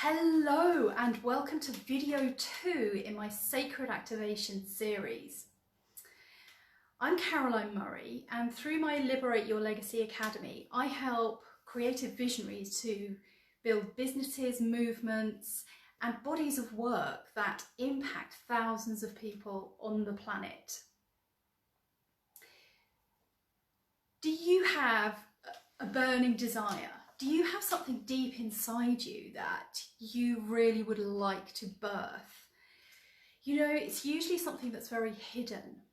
Hello and welcome to video 2 in my Sacred Activation series. I'm Caroline Murray, and through my Liberate Your Legacy Academy I help creative visionaries to build businesses, movements and bodies of work that impact thousands of people on the planet. Do you have a burning desire? Do you have something deep inside you that you really would like to birth? You know, it's usually something that's very hidden,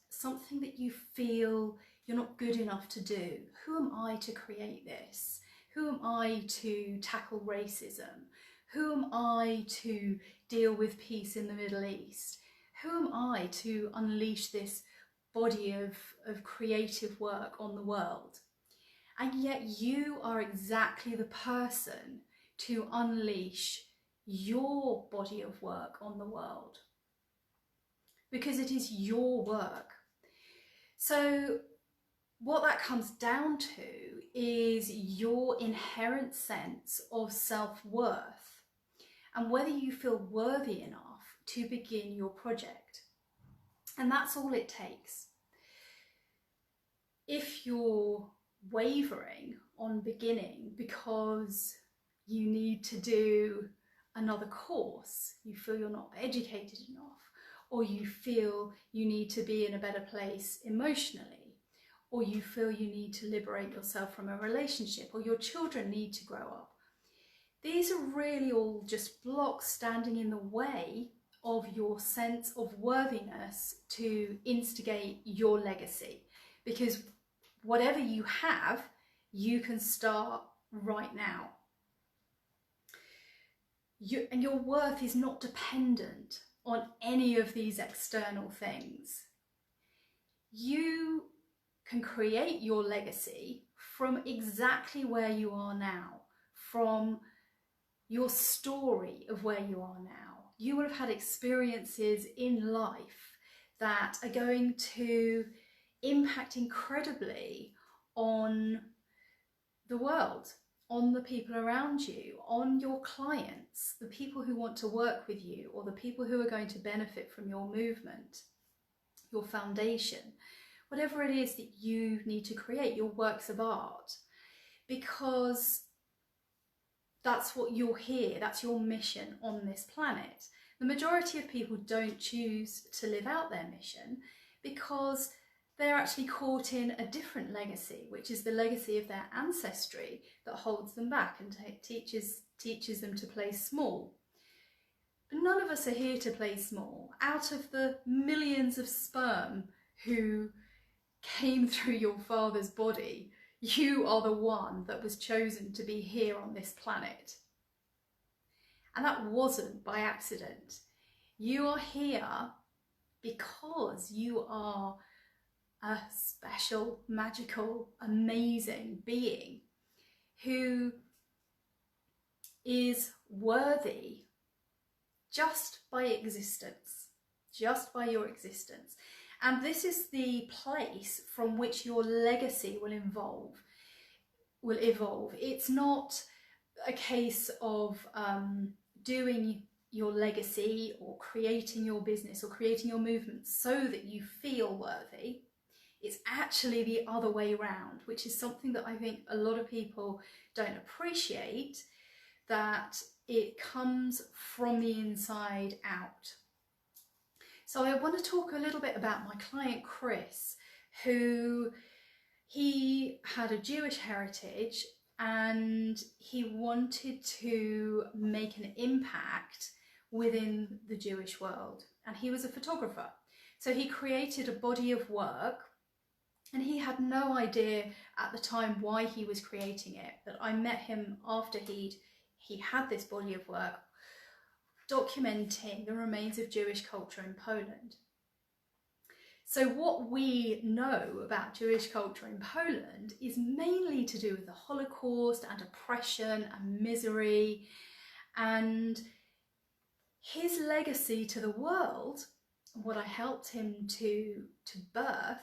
something that you feel you're not good enough to do. Who am I to create this? Who am I to tackle racism? Who am I to deal with peace in the Middle East? Who am I to unleash this body of creative work on the world? And yet you are exactly the person to unleash your body of work on the world, because it is your work. So what that comes down to is your inherent sense of self-worth and whether you feel worthy enough to begin your project. And that's all it takes. If you're wavering on beginning because you need to do another course, you feel you're not educated enough, or you feel you need to be in a better place emotionally, or you feel you need to liberate yourself from a relationship, or your children need to grow up. These are really all just blocks standing in the way of your sense of worthiness to instigate your legacy, because whatever you have, you can start right now. And your worth is not dependent on any of these external things. You can create your legacy from exactly where you are now, from your story of where you are now. You will have had experiences in life that are going to impact incredibly on the world, on the people around you, on your clients, the people who want to work with you, or the people who are going to benefit from your movement, your foundation, whatever it is that you need to create, your works of art, because that's what you're here, that's your mission on this planet. The majority of people don't choose to live out their mission because they're actually caught in a different legacy, which is the legacy of their ancestry that holds them back and teaches them to play small. But none of us are here to play small. Out of the millions of sperm who came through your father's body, you are the one that was chosen to be here on this planet. And that wasn't by accident. You are here because you are a special, magical, amazing being who is worthy just by existence, just by your existence. And this is the place from which your legacy will evolve. It's not a case of doing your legacy or creating your business or creating your movement so that you feel worthy. It's actually the other way around, which is something that I think a lot of people don't appreciate, that it comes from the inside out. So I want to talk a little bit about my client Chris, he had a Jewish heritage and he wanted to make an impact within the Jewish world, and he was a photographer. So he created a body of work. And he had no idea at the time why he was creating it, but I met him after he had this body of work documenting the remains of Jewish culture in Poland. So what we know about Jewish culture in Poland is mainly to do with the Holocaust and oppression and misery, and his legacy to the world, what I helped him to birth,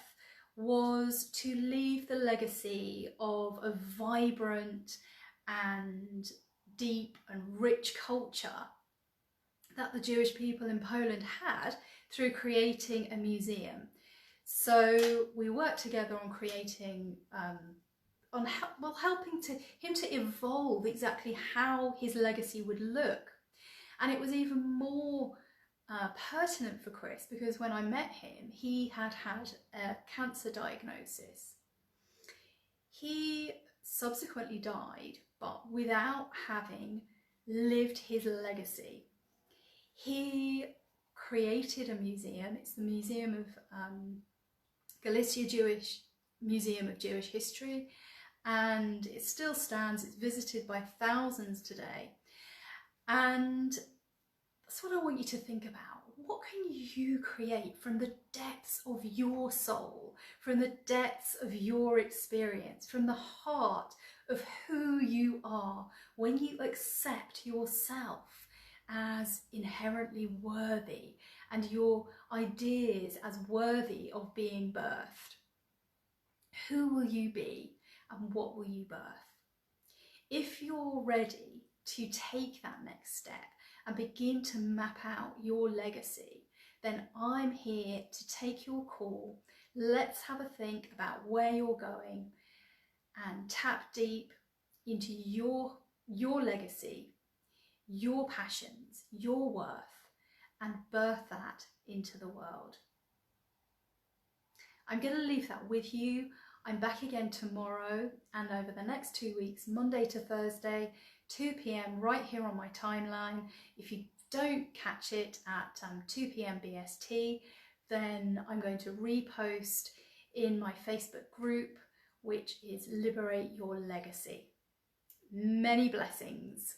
was to leave the legacy of a vibrant and deep and rich culture that the Jewish people in Poland had through creating a museum. So we worked together on creating, helping him to evolve exactly how his legacy would look. And it was even more pertinent for Chris because when I met him, he had had a cancer diagnosis. He subsequently died, but without having lived his legacy. He created a museum. It's the Museum of Galicia Museum of Jewish History, and it still stands. It's visited by thousands today. And that's what I want you to think about. What can you create from the depths of your soul, from the depths of your experience, from the heart of who you are, when you accept yourself as inherently worthy and your ideas as worthy of being birthed? Who will you be and what will you birth? If you're ready to take that next step and begin to map out your legacy, then I'm here to take your call. Let's have a think about where you're going and tap deep into your legacy, your passions, your worth, and birth that into the world. I'm going to leave that with you. I'm back again tomorrow and over the next 2 weeks, Monday to Thursday, 2 p.m. right here on my timeline. If you don't catch it at 2 p.m. BST, then I'm going to repost in my Facebook group, which is Liberate Your Legacy. Many blessings.